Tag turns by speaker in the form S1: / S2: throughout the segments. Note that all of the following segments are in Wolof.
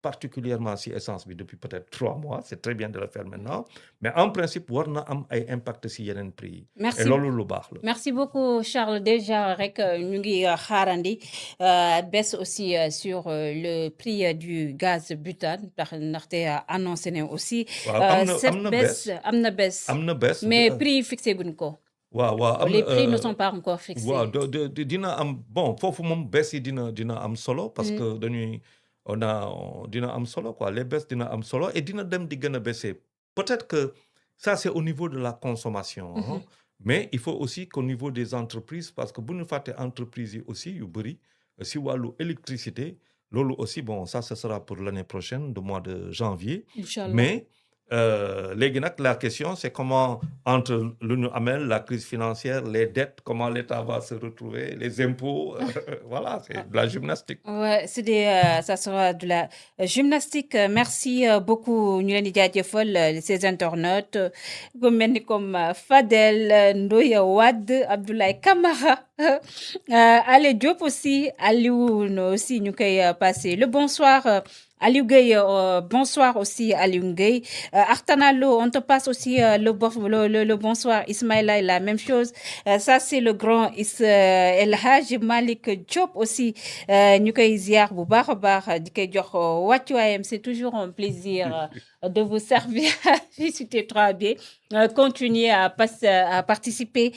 S1: particulièrement si essence bi depuis peut-être 3 mois c'est très bien de le faire maintenant mais en principe war na am ay impact si yeneen prix yi et
S2: merci
S1: loolu lu baax la.
S2: merci beaucoup Charles déjà rek ñu ngi xaarandi baisse aussi sur le prix du gaz butane ndaxte annoncé ne aussi
S1: waaw
S2: cette
S1: am na
S2: baisse
S1: baisse
S2: am na baisse
S1: am na baisse
S2: mais prix yi fixé guñ ko.
S1: waaw am
S2: Les prix ne sont pas encore fixés.
S1: waaw dina am bon foofu moom baisse yi dina am solo parce que dina am solo quoi les baisses dina am solo et dina dem di gën a baisser peut-être que ça c'est au niveau de la consommation hein. Mais il faut aussi qu'au niveau des entreprises parce que bu ñu fàtte entreprises yi aussi yu bëri si wàllu électricité loolu aussi bon ça ce sera pour l'année prochaine le mois de janvier.
S2: Inch'Allah.
S1: Mais léegi nag la question c'est comment entre lu ñu amel la crise financière les dettes comment l'État va se retrouver les impôts voilà c'est de la gymnastique.
S2: Ouais, ça sera de la gymnastique. Merci beaucoup ñu leen di jaajëfal ces internautes ku mel ni comme Fadel Ndoye Wade Abdoulaye Camara Ale Diop aussi Aliou aussi ñu koy passer le bonsoir. Aliou Gueye, bonsoir aussi Aliou Gueye. Artanalo, on te passe aussi le bonsoir. Ismaïla, la même chose. Ça, c'est le grand El Hadj Malik Diop aussi. Ñu koy ziar bu baax a baax di koy jox wàccuwaayam. C'est toujours un plaisir de vous servir si T3B. Continuez à participer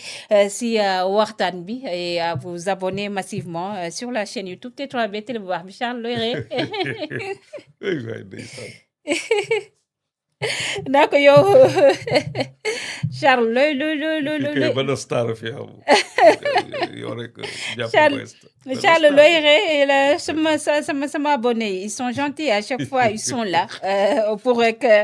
S2: si waxtaan bi et à vous abonner massivement sur la chaîne YouTube T3B télé bu baax bi Charles Loiré. D'accord yow Charles looy
S1: ban star fi am yow rek
S2: Charles Loiré sama abonné ils sont gentils à chaque fois ils sont là pour que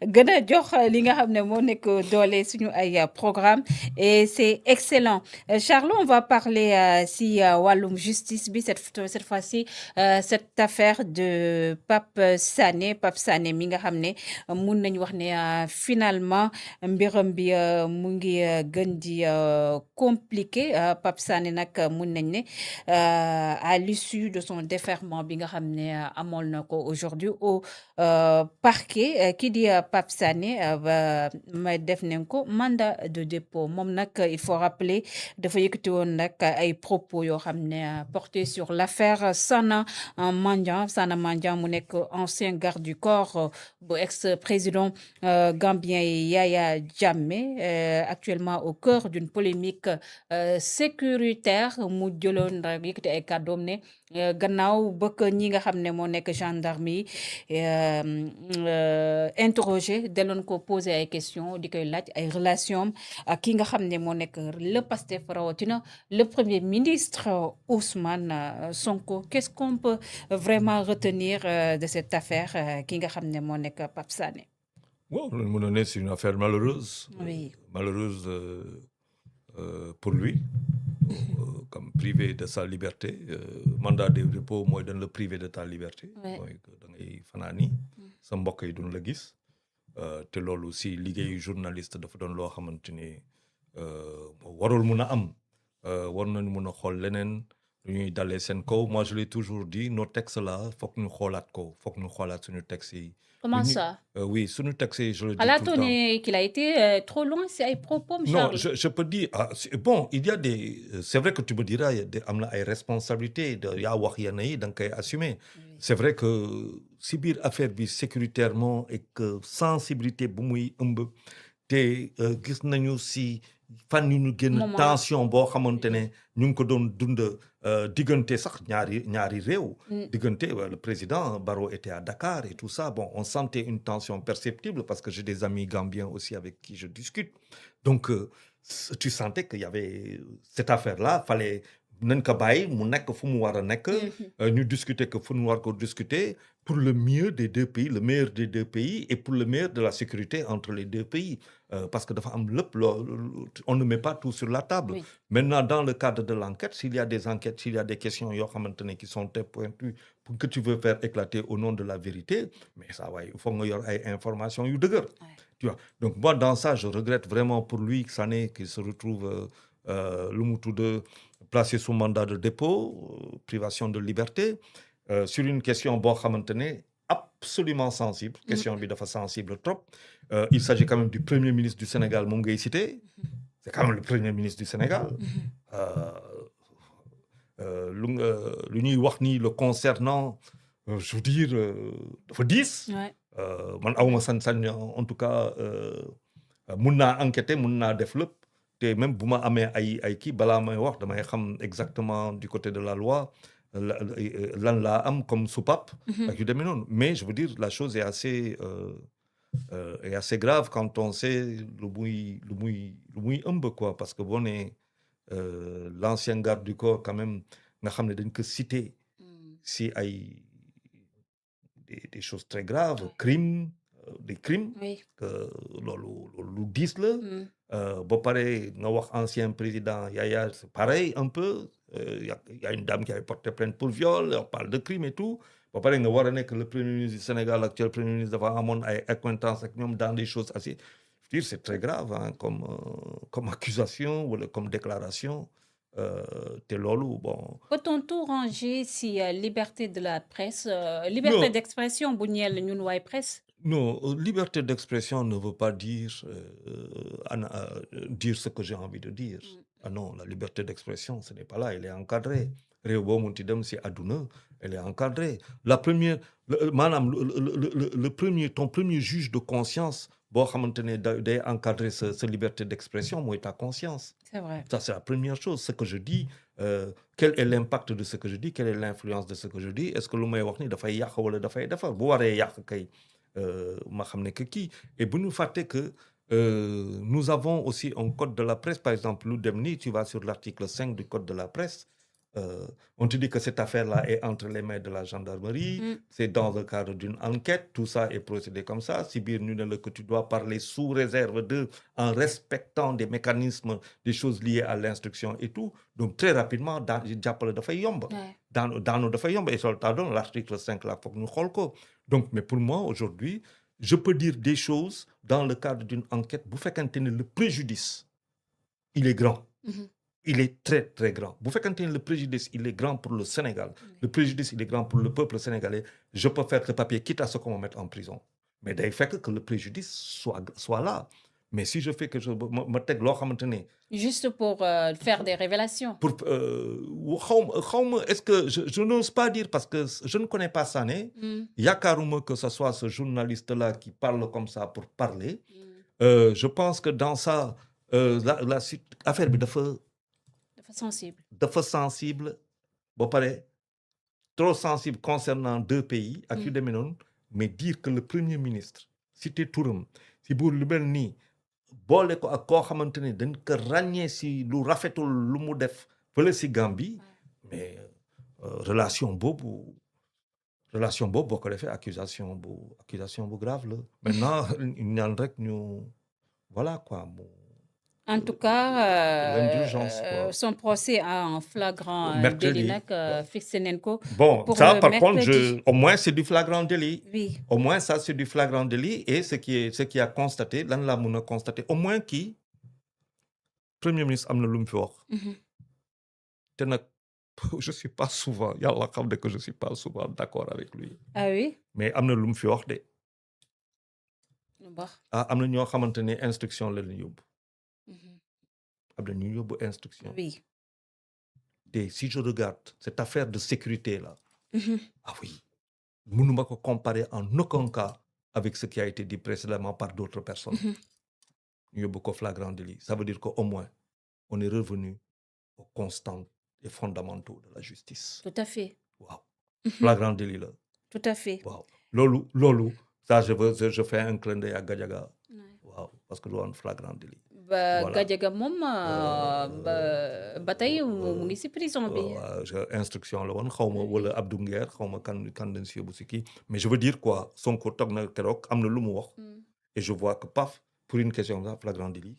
S2: gën a jox li nga xam ne moo nekk doole suñu ay programme et c'est excellent Charles on va parler si wàllum justice bi cette fois-ci cette affaire de Pape Sané mi nga xam ne mun nañu wax ne finalement mbiram bi mu ngi gën di compliqué Pape Sané nag mun nañ ne à l'issue de son déferment bi nga xam ne amoon na ko aujourd'hui au parquet qui dit Pape Sané ma def nañ ko mandat de dépôt moom nag il faut rappeler dafa yëkkati woon nag ay propos yoo xam ne porté sur l'affaire Sana Mandiang mu nekk ancien garde du corps bu ex-président gambien Yaya Jammeh actuellement au cœur d'une polémique sécuritaire mu jëloon rek yëkkati ay kàddoom ne gannaaw bëgg ñi nga xam ne moo nekk gendarme yi interroger daloon ko poser ay questions di koy laaj ay relations ak ki nga xam ne moo nekk le Pastef rawatina le premier ministre Ousmane Sonko qu'est-ce qu'on peut vraiment retenir de cette affaire ki nga xam ne moo nekk Pape Sané.
S1: Bon, c'est une affaire malheureuse.
S2: Oui.
S1: Malheureuse pour lui, comme privé de sa liberté. Mandat de dépôt, moi, donne le privé de ta liberté. Mooy da ngay fanaani sa mbokk yi duñ la gis. Te loolu aussi liggéeyu journaliste dafa doon loo xamante ni warul mun a am. War nañu mun a xool leneen lu ñuy dalee seen kaw. Moi, je l'ai toujours dit, nos textes là, foog ñu xoolaat ko, foog ñu xoolaat suñu textes yi.
S2: Comment ça?
S1: Oui, suñu texte, je le dis
S2: À la
S1: tout le temps.
S2: tournée qu'il a été trop loin, c'est ay propos, Charles.
S1: Non, je peux dire, bon, il y a des, c'est vrai que tu me diras, il y a des, am na ay responsabilités, yaa wax yenn yi da nga koy assumer.
S2: Oui.
S1: C'est vrai que si biir affaire bi sécuritairement et que sensibilité bu muy ëmb te gis nañu si fan yu ñu génn
S2: Moment.
S1: tension boo xamante ne ñu ngi ko doon dund diggante sax ñaari réew. Diggante le président Barrow était à Dakar et tout ça. Bon, on sentait une tension perceptible parce que j'ai des amis gambiens aussi avec qui je discute. Donc, tu sentais qu'il y avait cette affaire-là, fallait nañ ko bàyyi mu nekk fu mu war a nekk. Ñu discuter que fu mu war ko discuter pour le mieux des deux pays, le meilleur des deux pays et pour le meilleur de la sécurité entre les deux pays. Parce que dafa am lépp on ne met pas tout sur la table.
S2: Oui.
S1: Maintenant, dans le cadre de l'enquête, s'il y a des enquêtes, s'il y a des questions yoo xamante ne qui sont très pointues pour que tu veux faire éclater au nom de la vérité, mais ça waaye il faut nga yor ay informations yu dëgër. Tu vois. Donc moi, dans ça, je regrette vraiment pour lui Sané qu'il se retrouve lu mu tudd placé sous mandat de dépôt, privation de liberté, sur une question boo xamante ne ab absolument sensible question bi dafa sensible trop il s'agit quand même du premier ministre du Sénégal moom ngay cité c'est quand même le premier ministre du Sénégal lu ñuy wax ni le concernant je veux dire dafa diis
S2: Ouais.
S1: man awma sañ-sañ en tout cas mun naa enquêter mun naa def lépp te même bu ma amee ay kii balaa may wax damay xam exactement du côté de la loi lan laa am comme soupape ak yu demee noonu mais je veux dire la chose est assez grave quand on sait lu muy ëmb quoi parce que boo nee l'ancien garde du corps quand même nga xam ne dañ ko cité si ay des choses très graves des crimes
S2: Oui.
S1: que loolu lu diis la ba pare nga wax ancien président Yaya c'est pareil un peu y a une dame qui avait porté plainte pour viol on parle de crime et tout ba pare nga war a nekk le premier ministre du Sénégal actuel premier ministre dafa amoon ay accointances ak ñoom dans des choses assez je veux dire c'est très grave hein, comme accusation wala comme déclaration te loolu bon
S2: Peut-on tout ranger si liberté de la presse liberté
S1: non
S2: d'expression bu ñeel ñun waay presse
S1: non liberté d'expression ne veut pas dire dire ce que j'ai envie de dire ah non la liberté d'expression ce n'est pas là elle est encadrée réew boo munti dem si àdduna elle est encadrée la première maanaam ton premier juge de conscience boo xamante ne day encadrer sa liberté d'expression mooy ta conscience
S2: c'est vrai
S1: ça c'est la première chose ce que je dis quel est l'impact de ce que je dis quelle est l'influence de ce que je dis est-ce que lu may wax ni dafay yàq wala dafay defar bu waree yàq kay ma xam ne que kii et bu ñu fàtte que nous avons aussi un code de la presse par exemple lu dem nii tu vas sur l'article 5 du code de la presse on te dit que cette affaire-là est entre les mains de la gendarmerie c'est dans le cadre d'une enquête tout ça est procédé comme ça si biir ñu ne la que tu dois parler sous réserve de en respectant des mécanismes des choses liées à l'instruction et tout donc très rapidement jàppale dafay yomb daanu dafay yomb et sur l'article 5 là foog ñu xool ko donc mais pour moi aujourd'hui je peux dire des choses dans le cadre d'une enquête bu fekkente ne le préjudice il est grand il est très très grand bu fekkente ne le préjudice il est grand pour le Sénégal le préjudice il est grand pour le peuple sénégalais je peux faire ce papier quitte à ce qu'on me mette en prison mais day fekk que le préjudice soit là mais si je fais quelque chose ma teg loo xamante ne
S2: juste pour faire des révélations
S1: pour xawma est-ce que je n'ose pas dire parce que je ne connais pas Sané yaakaaruma que ce soit ce journaliste-là qui parle comme ça pour parler je pense que dans ça la affaire bi dafa sensible ba pare trop sensible concernant deux pays ak yu demee noonu mais dire que le premier ministre cité turam si buur lu mel nii boole ko ak koo xamante ne dañ ko ràññee si lu rafetul lu mu def fële si Gambie mais relation boobu boo ko defee accusation bu grave la maintenant ñaan rek ñu voilà quoi
S2: en tout cas son procès en flagrant délit nag fixé nañ ko
S1: bon
S2: pour
S1: ça
S2: le
S1: par
S2: mercredi.
S1: contre au moins c'est du flagrant délit
S2: oui
S1: au moins ça c'est du flagrant délit et ce qui a constaté lan laa mun a constater au moins kii premier ministre am na lu mu fi wax te nag je suis pas souvent yàlla xam ne que je suis pas souvent d'accord avec lui
S2: ah oui
S1: mais am na lu mu fi wax de
S2: lu baax
S1: am na ñoo xamante ne instruction la ñu yóbbu am na ñu yóbbu instruction
S2: oui
S1: et si je regarde cette affaire de sécurité là ah oui mënuma ko comparer en aucun cas avec ce qui a été dit précédemment par d'autres personnes ñu yóbbu ko flagrant délit ça veut dire qu'au moins on est revenu aux constantes et fondamentaux de la justice
S2: tout à fait
S1: waaw flagrant délit là
S2: tout à fait
S1: waaw loolu ça je fais un clin d'œil à Gadiaga waaw parce que lu woon flagrant délit
S2: ba
S1: Voilà.
S2: Gadiaga moom ba tey mu ngi si prison bi
S1: instruction la woon xaw ma wala Abdou Nguer xaw ma kan dañ si yóbbu si kii mais je veux dire quoi Sonko toog na keroog am na lu mu wax et je vois que paf pour une question là flagrant délit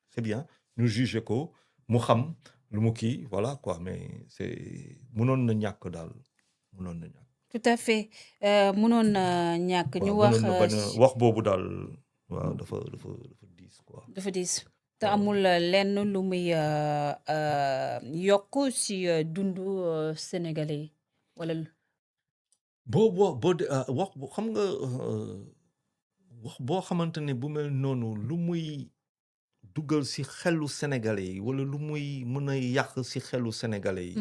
S1: c'est bien ñu juger ko mu xam lu mu kii voilà quoi mais c'est mënoon na ñàkk daal mënoon na ñàkk
S2: tout à fait mënoon na ñàkk ñu
S1: waaw
S2: wax
S1: mënoon na bañ a wax boobu daal waaw dafa diis quoi
S2: dafa diis te amul lenn lu muy yokk si dundu sénégalais yi wala
S1: wax xam nga wax boo xamante ne bu mel noonu lu muy dugal si xelu sénégalais yi wala lu muy mën a yàq si xelu sénégalais yi.